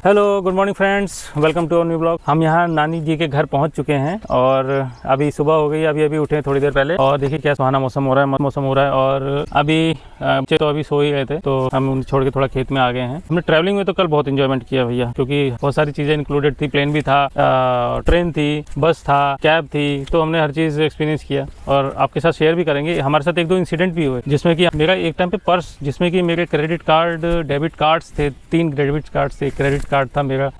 Hello, good morning friends, welcome to our new blog. हम यहाँ नानी जी के घर पहुँच चुके हैं और अभी सुबह हो गई, अभी उठे थोड़ी देर पहले और देखिए क्या सुहाना मौसम हो रहा है। और अभी बच्चे तो अभी सो ही गए थे, तो हम उन्हें छोड़ के थोड़ा खेत में आ गए हैं। हमने ट्रैवलिंग में तो कल बहुत इंजॉयमेंट किया भैया, क्योंकि बहुत सारी चीज़ें इंक्लूडेड थी। प्लेन भी था, ट्रेन थी, बस था, कैब थी, तो हमने हर चीज़ एक्सपीरियंस किया और आपके साथ शेयर भी करेंगे। हमारे साथ एक दो इंसिडेंट भी हुए, जिसमें कि मेरा एक टाइम पे पर्स, जिसमें कि मेरे क्रेडिट कार्ड, डेबिट कार्ड्स थे, 3 डेबिट कार्ड्स थे, क्रेडिट कार्ड था मेरा,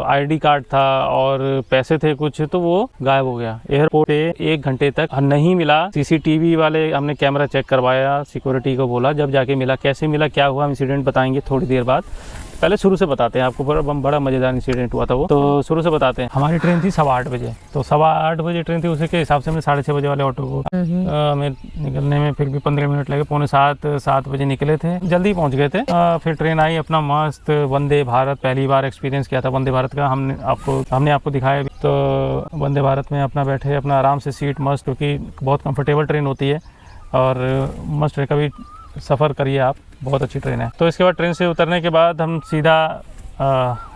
आईडी कार्ड था और पैसे थे कुछ, तो वो गायब हो गया। एयरपोर्ट पे 1 घंटे तक नहीं मिला। सीसीटीवी वाले हमने कैमरा चेक करवाया, सिक्योरिटी को बोला, जब जाके मिला। कैसे मिला, क्या हुआ, हम इंसिडेंट बताएंगे थोड़ी देर बाद। पहले शुरू से बताते हैं आपको, बड़ा मज़ेदार इंसिडेंट हुआ था वो, तो शुरू से बताते हैं। हमारी ट्रेन थी 8:15 बजे, तो 8:15 बजे ट्रेन थी, उसी के हिसाब से हमने 6:30 बजे वाले ऑटो को हमें निकलने में फिर भी 15 मिनट लगे। 6:45-7 बजे निकले थे, जल्दी पहुंच गए थे। फिर ट्रेन आई, अपना मस्त वंदे भारत, पहली बार एक्सपीरियंस किया था वंदे भारत का। हमने आपको दिखाया भी। तो वंदे भारत में अपना बैठे, अपना आराम से सीट मस्त, क्योंकि बहुत कंफर्टेबल ट्रेन होती है और मस्त कभी सफ़र करिए आप, बहुत अच्छी ट्रेन है। तो इसके बाद ट्रेन से उतरने के बाद हम सीधा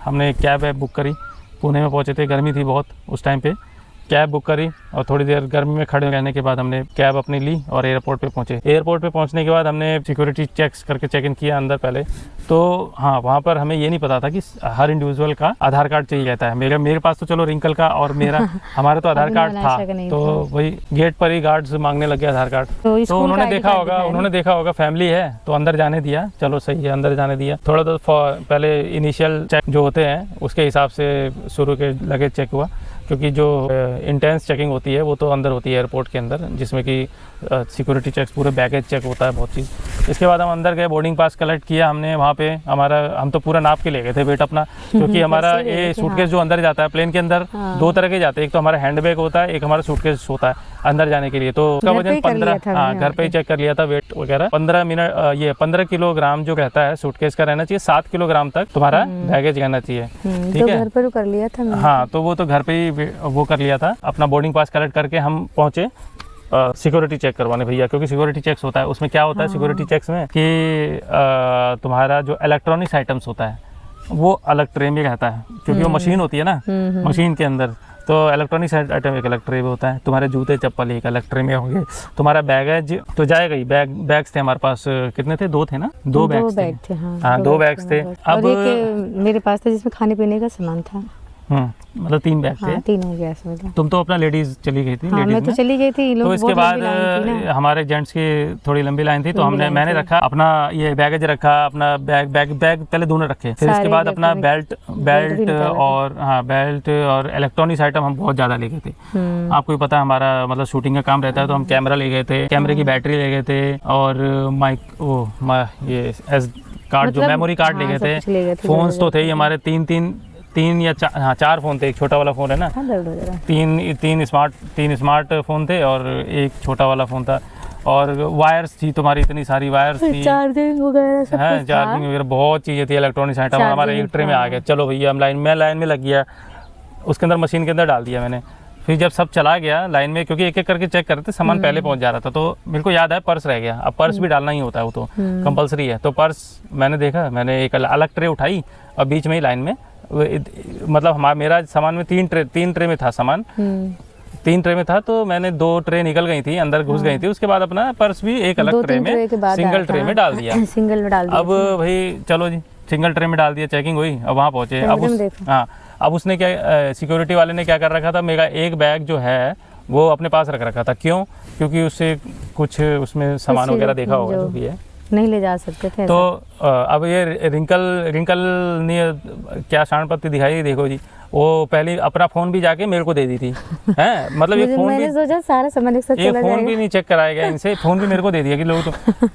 हमने कैब बुक करी। पुणे में पहुंचे थे, गर्मी थी बहुत उस टाइम पे। कैब बुक करी और थोड़ी देर गर्मी में खड़े रहने के बाद हमने कैब अपनी ली और एयरपोर्ट पे पहुंचे। एयरपोर्ट पे पहुंचने के बाद हमने सिक्योरिटी चेक्स करके चेक इन किया अंदर पहले। तो हाँ, वहाँ पर हमें ये नहीं पता था कि हर इंडिविजुअल का आधार कार्ड चाहिए रहता है। मेरे पास तो चलो रिंकल का और हमारा तो आधार कार्ड था, तो वही गेट पर ही गार्ड्स मांगने लगे आधार कार्ड। तो उन्होंने देखा होगा फैमिली है, तो अंदर जाने दिया। चलो सही है, अंदर जाने दिया। थोड़ा तो पहले इनिशियल चेक जो होते हैं उसके हिसाब से शुरू के लगेज चेक हुआ, क्योंकि जो इंटेंस चेकिंग होती है वो तो अंदर होती है एयरपोर्ट के अंदर, जिसमें कि सिक्योरिटी चेक्स, पूरे बैगेज चेक होता है, बहुत चीज़। इसके बाद हम अंदर गए, बोर्डिंग पास कलेक्ट किया हमने वहाँ पे। हम तो पूरा नाप के ले गए थे वेट अपना, क्योंकि हमारा ये सूटकेस जो अंदर जाता है प्लेन के अंदर, 2 तरह के जाते हैं। एक तो हमारा हैंड बैग होता है, एक हमारा सूटकेस होता है अंदर जाने के लिए। तो उसका वजन 15, हाँ घर पे ही चेक कर लिया था वेट वगैरह। 15 किलोग्राम जो रहता है सूटकेस का रहना चाहिए, 7 किलोग्राम तक तुम्हारा बैगेज रहना चाहिए, ठीक है। घर पर कर लिया था हाँ, तो वो तो घर पे ही वो कर लिया था। अपना बोर्डिंग पास कलेक्ट करके हम पहुंचे सिक्योरिटी चेक करवाने भैया, क्योंकि सिक्योरिटी चेक्स होता है। उसमें क्या होता है सिक्योरिटी चेक्स में कि तुम्हारा जो इलेक्ट्रॉनिक्स आइटम्स होता है वो अलग ट्रे में रहता है, क्योंकि वो मशीन होती है ना, मशीन के अंदर। तो इलेक्ट्रॉनिक्स आइटम एक अलग ट्रे में होता है, तुम्हारे जूते चप्पल एक अलग ट्रे में होंगे, तुम्हारा बैगेज तो जाएगा ही। बैग्स थे हमारे पास, कितने थे? 2 थे ना, 2 बैग्स थे। हाँ, 2 बैग्स थे। अब मेरे पास था जिसमें खाने पीने का सामान था। मतलब 3 बैग थे। हाँ, 3 हो गया इसमें। तुम तो अपना लेडीज चली गई थी। हाँ, मैं तो चली गई थी। तो इसके बाद हमारे जेंट्स की थोड़ी लंबी लाइन थी, तो मैंने रखा अपना ये बैगेज रखा, अपना बैग पहले दोनों रखे। फिर इसके बाद अपना बेल्ट और हाँ, बेल्ट और इलेक्ट्रॉनिक्स आइटम हम बहुत ज़्यादा ले गए थे। आपको भी पता है हमारा मतलब शूटिंग का काम रहता है, तो हम कैमरा ले गए थे, कैमरे की बैटरी ले गए थे और ये एस कार्ड, जो मेमोरी कार्ड ले गए थे। फोन्स तो थे ही हमारे 3 या 4 फ़ोन थे। एक छोटा वाला फ़ोन है ना, 3 स्मार्ट फ़ोन थे और एक छोटा वाला फ़ोन था। और वायर्स थी तुम्हारी, इतनी सारी वायर्स थी, चार्जिंग वगैरह सब है, चार्जिंग वगैरह बहुत चीज़ें थी। इलेक्ट्रॉनिक्स आइटम हमारे एक ट्रे में आ गया। चलो भैया, हम लाइन में लग गया, उसके अंदर मशीन के अंदर डाल दिया मैंने। फिर जब सब चला गया लाइन में, क्योंकि एक एक करके चेक कर रहे थे, सामान पहले पहुंच जा रहा था, तो मेरे को याद है पर्स रह गया। अब पर्स भी डालना ही होता है, वो तो कंपलसरी है। तो पर्स मैंने देखा, मैंने एक अलग ट्रे उठाई और बीच में ही लाइन में, मतलब मेरा सामान में 3 ट्रे में था सामान, 3 ट्रे में था। तो मैंने 2 ट्रे निकल गई थी, अंदर घुस गई थी। उसके बाद अपना पर्स भी एक अलग ट्रे में, सिंगल ट्रे में डाल दिया। अब भाई चलो जी, सिंगल ट्रे में डाल दिया, चेकिंग हुई। अब वहाँ पहुँचे। अब उसने क्या, सिक्योरिटी वाले ने क्या कर रखा था, मेरा एक बैग जो है वो अपने पास रख रखा था। क्यों? क्योंकि उससे कुछ उसमें सामान वगैरह देखा होगा, जो भी है नहीं ले जा सकते थे। तो अब ये रिंकल ने क्या शानपत्ती दिखाई, देखो जी, वो पहले अपना फ़ोन भी जाके मेरे को दे दी थी, हैं। मतलब ये फ़ोन मैंने सोचा सारा सामान एक साथ चला जाएगा। फ़ोन भी नहीं चेक कराया गया इनसे, फ़ोन भी मेरे को दे दिया कि लोग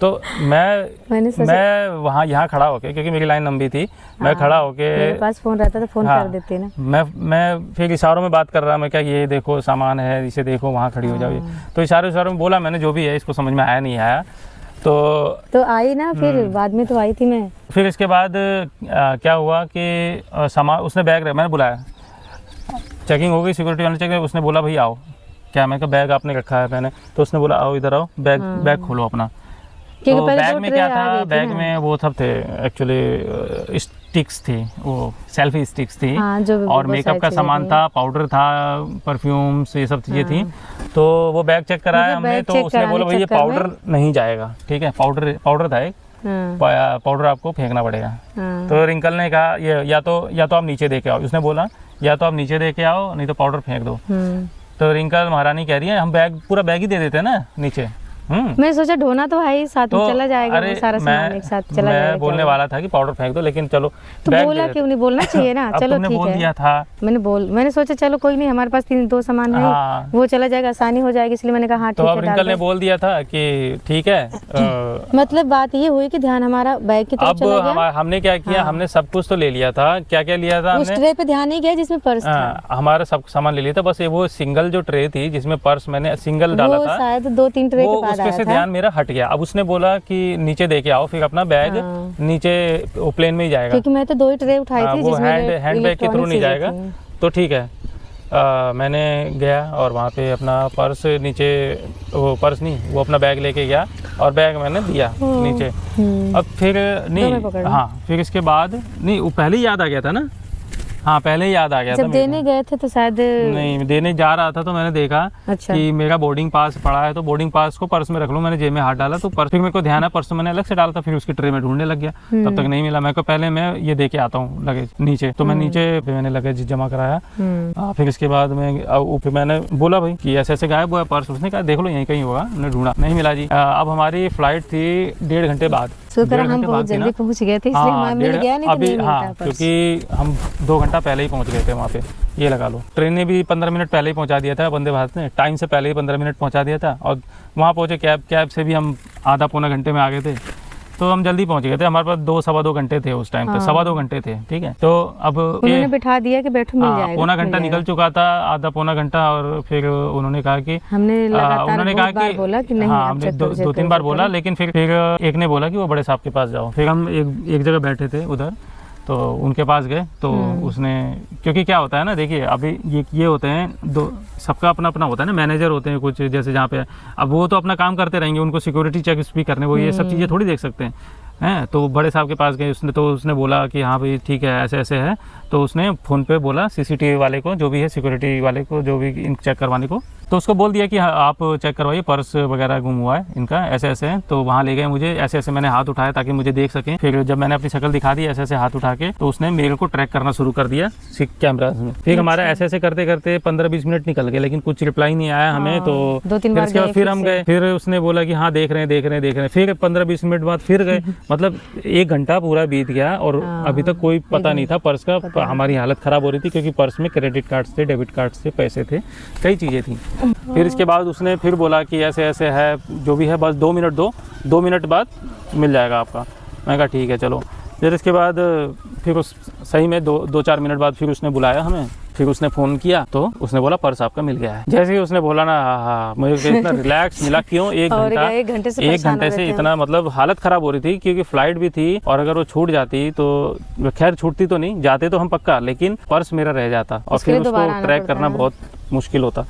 तो मैं वहाँ यहाँ खड़ा होके, क्योंकि मेरी लाइन लंबी थी, मैं खड़ा होके, मेरे पास फ़ोन रहता तो फ़ोन कर देते ना। मैं फिर इशारों में बात कर रहा, मैं क्या, ये देखो सामान है, इसे देखो, वहाँ खड़ी हो जाओ। तो इशारों में बोला मैंने, जो भी है, इसको समझ में आया नहीं आया। तो आई ना, फिर बाद में तो आई थी मैं। फिर इसके बाद क्या हुआ कि सामान उसने बैग, मैंने बुलाया, चेकिंग हो गई, सिक्योरिटी वाले चेक, उसने बोला भाई आओ। क्या? मैं कहा बैग आपने रखा है मैंने। तो उसने बोला आओ, इधर आओ, बैग खोलो अपना। क्योंकि तो पहले बैग दो में ट्रे क्या आ था, गई थी बैग ना। में वो सब थे एक्चुअली, स्टिक्स थी, वो सेल्फी स्टिक्स थी, हाँ, जो भी और बहुत मेकअप सारी का चीजें सामान थी। था, पाउडर था, परफ्यूम्स, ये सब चीज़ें हाँ। थी। तो वो बैग चेक कराया मतलब हमने, बैग तो चेक उसने कराने बोला भाई ये चक्कर में- पाउडर नहीं जाएगा, ठीक है, पाउडर था एक, हाँ, पाउडर आपको फेंकना पड़ेगा। हाँ। तो रिंकल ने कहा ये या तो आप नीचे दे के आओ, उसने बोला या तो आप नीचे दे के आओ, नहीं तो पाउडर फेंक दो। तो रिंकल महारानी कह रही है हम पूरा बैग ही दे देते हैं ना नीचे। मैंने सोचा ढोना तो भाई साथ में तो चला जाएगा, अरे वो सारा सामान एक साथ चला जाएगा। मैं बोलने वाला था कि पाउडर फेंक दो, लेकिन चलो तो बैग बोला दे क्यों नहीं, बोलना चाहिए ना। अब चलो तुमने ठीक बोल है, दिया था। मैंने सोचा चलो कोई नहीं, हमारे पास 3-2 सामान है, हाँ। वो चला जाएगा, आसानी हो जाएगी, इसलिए मैंने कहा हाँ तो ठीक अब है रिंकल डाल ने दो। बोल दिया था कि ठीक है। मतलब बात ये हुई कि ध्यान हमारा बैग की तरफ अब चला गया। हमने क्या किया, हाँ। हमने सब कुछ तो ले लिया था। क्या क्या लिया था उस हमने? ट्रे पे ध्यान नहीं गया जिसमें पर्स था। हमारा सब सामान ले लिया था, बस ये वो सिंगल जो ट्रे थी जिसमें पर्स मैंने सिंगल डाला वो था, शायद 2-3 ट्रे वो के बाद उसपे आया से था। ध्यान मेरा हट गया। अब उसने बोला कि नीचे दे के आओ, फिर अपना बैग हाँ। नीचे प्लेन में ही जाएगा। क्योंकि मैं तो 2 ही ट्रे उठाई थी वो जिसमें हैंड बैग के थ्रू नहीं जाएगा। तो ठीक है, मैंने गया और वहाँ पे अपना पर्स नीचे, वो पर्स नहीं, वो अपना बैग लेके गया और बैग मैंने दिया नीचे। अब फिर मैं पकड़ नहीं, लूं। हाँ, फिर इसके बाद नहीं, वो पहले ही याद आ गया था ना। हाँ, पहले ही याद आ गया था जब मेरे देने गए थे तो शायद को। नहीं, देने जा रहा था तो मैंने देखा अच्छा। कि मेरा बोर्डिंग पास पड़ा है, तो बोर्डिंग पास को पर्स में रख लूँ। मैंने जेब में हाथ डाला तो पर्स, फिर मेरे को ध्यान है पर्स तो मैंने अलग से डाला था, फिर उसकी ट्रे में ढूंढने लग गया, तब तक नहीं मिला। मैं को पहले मैं ये दे के आता हूँ लगेज नीचे, तो मैं नीचे फिर मैंने लगेज जमा कराया। फिर इसके बाद फिर मैंने बोला भाई कि ऐसे ऐसे गायब हुआ है पर्स। उसने कहा देख लो यहीं कहीं होगा, हमने ढूंढा, नहीं मिला जी। अब हमारी फ्लाइट थी 1.5 घंटे बाद। शुक्र 1.5 हम घंटे बहुत बाद थी ना। जल्दी पहुंच गए थे, इसलिए हमें मिल गया, नहीं तो अभी नहीं मिलता हाँ, पर्स। क्योंकि हम 2 घंटा पहले ही पहुंच गए थे वहाँ पे, ये लगा लो। ट्रेन ने भी 15 मिनट पहले ही पहुंचा दिया था, वंदे भारत ने टाइम से पहले ही 15 मिनट पहुंचा दिया था। और वहाँ पहुँचे कैब से भी हम आधा पौना घंटे में आ गए थे, तो हम जल्दी पहुंच गए थे। हमारे पास 2-2.25 घंटे थे उस टाइम पे, 2.25 घंटे थे, ठीक है। तो अब उन्होंने बिठा दिया कि बैठो मिल जाएगा, पौना घंटा मिल निकल जाएगा। चुका था, आधा पौना घंटा, और फिर उन्होंने कहा कि हमने लगातार उन्होंने बहुत कहा बार कि बोला कि नहीं हाँ, आप हमने चेक करो, चेक 2-3 करो, बार चेक बोला, करो। लेकिन फिर एक ने बोला कि वो बड़े साहब के पास जाओ। फिर हम एक जगह बैठे थे उधर, तो उनके पास गए, तो उसने, क्योंकि क्या होता है ना, देखिए अभी ये होते हैं दो, सबका अपना अपना होता है ना, मैनेजर होते हैं कुछ, जैसे जहाँ पे अब वो तो अपना काम करते रहेंगे, उनको सिक्योरिटी चेक्स भी करने, वो ये सब चीज़ें थोड़ी देख सकते हैं। तो बड़े साहब के पास गए, उसने बोला कि हाँ भाई ठीक है, ऐसे ऐसे है। तो उसने फ़ोन पे बोला सीसीटीवी वाले को, जो भी है सिक्योरिटी वाले को, जो भी इन चेक करवाने को, तो उसको बोल दिया कि हाँ, आप चेक करवाइए, पर्स वगैरह गुम हुआ है इनका, ऐसे ऐसे है। तो वहाँ ले गए मुझे, ऐसे ऐसे मैंने हाथ उठाया ताकि मुझे देख सकें। फिर जब मैंने अपनी शक्ल दिखा दी ऐसे ऐसे हाथ उठा के, तो उसने मेरे को ट्रैक करना शुरू कर दिया कैमरा में। फिर हमारा ऐसे ऐसे करते करते 15-20 मिनट निकल गए, लेकिन कुछ रिप्लाई नहीं आया हमें। तो 2-3 फिर बार इसके बाद गए फिर फिर हम से। गए, फिर उसने बोला कि हाँ देख रहे हैं। फिर 15-20 मिनट बाद फिर गए, मतलब 1 घंटा पूरा बीत गया और अभी तक कोई पता नहीं था पर्स का। हमारी हालत खराब हो रही थी, क्योंकि पर्स में क्रेडिट कार्ड्स थे, डेबिट कार्ड्स थे, पैसे थे, कई चीज़ें थी। फिर इसके बाद उसने फिर बोला कि ऐसे ऐसे है, जो भी है बस 2 मिनट दो, 2 मिनट बाद मिल जाएगा आपका। मैं कहा ठीक है चलो। फिर इसके बाद फिर उस सही में 2-4 मिनट बाद फिर उसने बुलाया हमें। फिर उसने फ़ोन किया तो उसने बोला पर्स आपका मिल गया है। जैसे ही उसने बोला ना, हाँ, मुझे इतना रिलैक्स मिला। क्यों? 1 घंटे से इतना, मतलब हालत ख़राब हो रही थी, क्योंकि फ़्लाइट भी थी, और अगर वो छूट जाती तो खैर छूटती तो नहीं, जाते तो हम पक्का, लेकिन पर्स मेरा रह जाता और फिर उसको ट्रैक करना बहुत मुश्किल होता।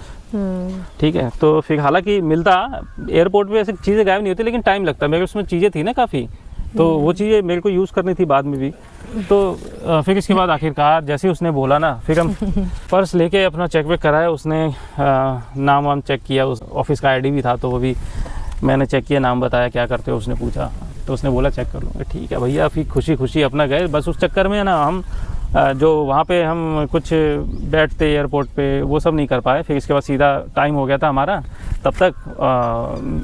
ठीक है, तो फिर हालांकि मिलता, एयरपोर्ट पे ऐसी चीज़ें गायब नहीं होती, लेकिन टाइम लगता। मेरे उसमें चीज़ें थी ना काफ़ी, तो वो चीज़ें मेरे को यूज़ करनी थी बाद में भी। तो फिर इसके बाद आखिरकार जैसे ही उसने बोला ना, फिर हम पर्स लेके अपना चेक वेक कराया। उसने नाम वाम चेक किया, उस ऑफिस का आईडी भी था, तो वो भी मैंने चेक किया, नाम बताया क्या करते हो उसने पूछा, तो उसने बोला चेक कर लो। ठीक है भैया, फिर खुशी खुशी अपना गए। बस उस चक्कर में ना हम जो वहाँ पे हम कुछ बैठते एयरपोर्ट पे, वो सब नहीं कर पाए। फिर इसके बाद सीधा टाइम हो गया था हमारा, तब तक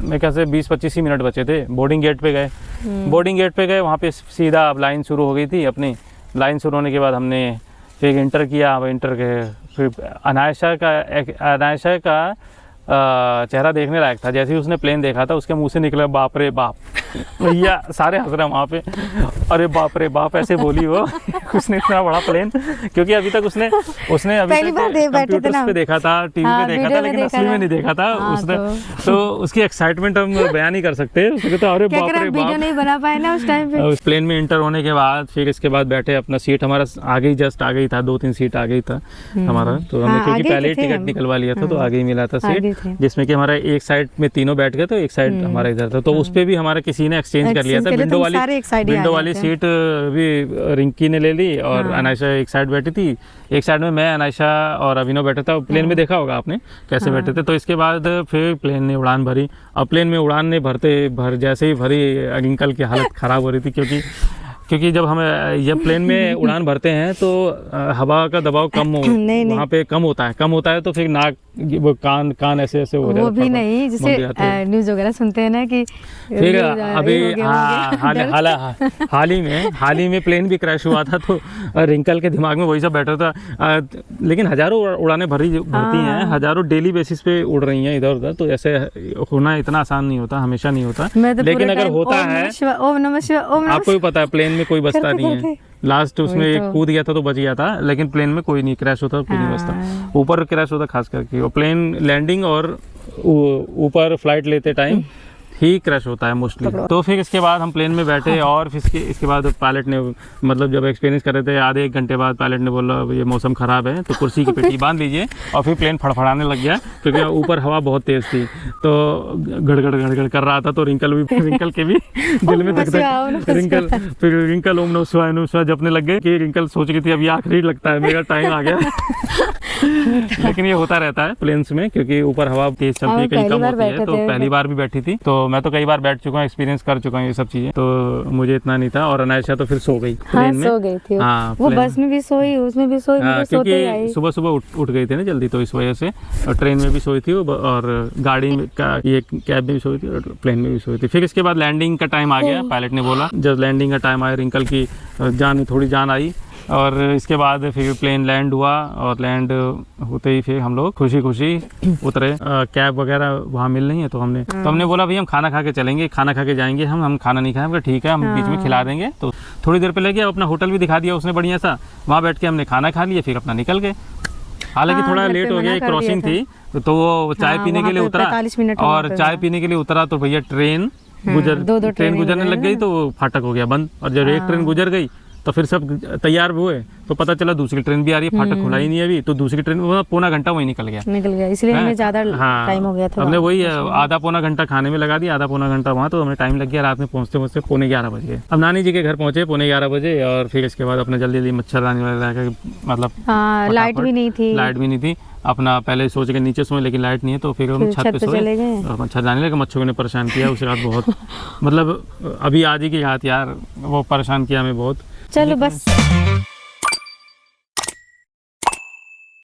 मेरे ख्याल से 20-25 ही मिनट बचे थे। बोर्डिंग गेट पे गए, वहाँ पे सीधा अब लाइन शुरू हो गई थी अपनी। लाइन शुरू होने के बाद हमने फिर इंटर किया। अब इंटर के फिर अनायशा का चेहरा देखने लायक था। जैसे ही उसने प्लेन देखा था, उसके मुंह से निकला बाप रे बाप। भैया सारे हंस रहे वहाँ पे, अरे बाप रे बाप ऐसे बोली वो। उसने इतना बड़ा प्लेन, क्योंकि अभी तक उसने अभी तक कंप्यूटर्स पे देखा था, टीवी पे देखा था, लेकिन असली में नहीं देखा था उसने। तो उसकी एक्साइटमेंट हम बयान नहीं कर सकते। उसने कहा अरे बाप रे बाप, नहीं बना पाए ना उस टाइम पे। उस प्लेन में इंटर होने के बाद फिर इसके बाद बैठे, अपना सीट हमारा आगे ही जस्ट आगे ही था, 2-3 सीट आगे ही था हमारा। तो हमने क्योंकि पहले ही टिकट निकलवा लिया था, तो आगे ही मिला था सीट, जिसमें कि हमारा एक साइड में तीनों बैठ गए, तो एक साइड हमारा इधर था। तो उस पे भी हमारा किसी किसी ने एक्सचेंज कर लिया था। Exchange कर लिया, तुम सारे एक side ही आ विंडो गए वाली थे। सीट भी रिंकी ने ले ली और हाँ। अनायशा एक साइड बैठी थी, एक साइड में मैं, अनायशा और अभिनव बैठा था। प्लेन में देखा होगा आपने कैसे हाँ। बैठे थे। तो इसके बाद फिर प्लेन ने उड़ान भरी। अब प्लेन में उड़ान ने जैसे ही भरी, अंकल की हालत ख़राब हो रही थी, क्योंकि जब हम प्लेन में उड़ान भरते हैं तो हवा का दबाव कम हो नहीं। वहाँ पे कम होता है तो फिर नाक वो कान ऐसे ऐसे हो वो भी नहीं, बंद जैसे हो जाते हैं। न्यूज़ वगैरह सुनते हैं ना कि फिर अभी हाल ही में प्लेन भी क्रैश हुआ था। तो रिंकल के दिमाग में वही सब बैठा था। लेकिन हज़ारों उड़ानें भरती हैं, हज़ारों डेली बेसिस पे उड़ रही हैं इधर उधर। तो ऐसे होना इतना आसान नहीं होता, हमेशा नहीं होता। मैं तो लेकिन पूरे अगर टाइम होता है, ओम नमः शिवाय, ओम नमः आपको भी पता है प्लेन में कोई बचता नहीं है। लास्ट उसमें वही एक तो। कूद गया था तो बच गया था, लेकिन प्लेन में कोई नहीं क्रैश होता, कोई नहीं बचता। ऊपर क्रैश होता खास करके, और प्लेन लैंडिंग और ऊपर फ्लाइट लेते टाइम ही क्रैश होता है मोस्टली। तो फिर इसके बाद हम प्लेन में बैठे और फिर इसके बाद पायलट ने, मतलब जब एक्सपीरियंस कर रहे थे, आधे एक घंटे बाद पायलट ने बोला ये मौसम ख़राब है तो कुर्सी की पेटी बांध लीजिए। और फिर प्लेन फड़फड़ाने लग गया क्योंकि ऊपर हवा बहुत तेज़ थी, तो गड़गड़ कर रहा था। तो रिंकल के भी दिल में रिंकल ओम नमः शिवाय जपने लग गए कि रिंकल सोच रही थी अब ये आखिरी लगता है, मेरा टाइम आ गया। लेकिन ये होता रहता है प्लेन्स में, क्योंकि ऊपर हवा तेज चलती है, कहीं कम होती है। तो पहली बार भी बैठी थी, तो मैं तो कई बार बैठ चुका हूँ, एक्सपीरियंस कर चुका हूँ ये सब चीज़ें, तो मुझे इतना नहीं था। और अनायशा तो फिर सो गई प्लेन में। सो गई थी हाँ, वो बस में भी सोई, उसमें भी सोई, मुझे सोते ही आई। क्योंकि सुबह सुबह उठ गई थी ना जल्दी, तो इस वजह से। और ट्रेन में भी सोई थी और गाड़ी में ये कैब में भी सोई थी और प्लेन में भी सोई थी। फिर इसके बाद लैंडिंग का टाइम आ गया। पायलट ने बोला जब लैंडिंग का टाइम आया, रिंकल की थोड़ी जान आई। और इसके बाद फिर प्लेन लैंड हुआ और लैंड होते ही फिर हम लोग खुशी उतरे। कैब वगैरह वहाँ मिल रही है, तो हमने बोला भाई हम खाना खा के चलेंगे, खाना खा के जाएंगे। हम खाना नहीं खाएंगे, ठीक है, हम बीच में खिला देंगे। तो थोड़ी देर पहले गया, अपना होटल भी दिखा दिया उसने बढ़िया सा, वहाँ बैठ के हमने खाना खा लिया, फिर अपना निकल गए। हालांकि थोड़ा लेट हो गया, क्रॉसिंग थी, तो वो चाय पीने के लिए उतरा। और चाय पीने के लिए उतरा तो भैया ट्रेन गुजरने लग गई, तो फाटक हो गया बंद। और जब एक ट्रेन गुजर गई तो फिर सब तैयार हुए, तो पता चला दूसरी ट्रेन भी आ रही है, फाटक खुला ही नहीं अभी। तो दूसरी ट्रेन पौना घंटा वहीं निकल गया, इसलिए हमें ज़्यादा टाइम हो गया था। हमने वही आधा पौना घंटा खाने में लगा दिया, आधा पौना घंटा वहाँ, तो हमें टाइम लग गया। रात में पहुँचते 11:15 बज गए। अब नानी जी के घर पहुँचे 11:15 बजे। और फिर इसके बाद अपने जल्दी मच्छरदानी वगैरह, मतलब लाइट भी नहीं थी, अपना पहले सोच के नीचे सोए, लेकिन लाइट नहीं है, तो फिर हम छत पे सोए और मच्छरदानी लगे। मच्छरों ने परेशान किया उसके बाद बहुत। मतलब अभी आज ही की याद यार, वो परेशान किया हमें बहुत। चलो बस।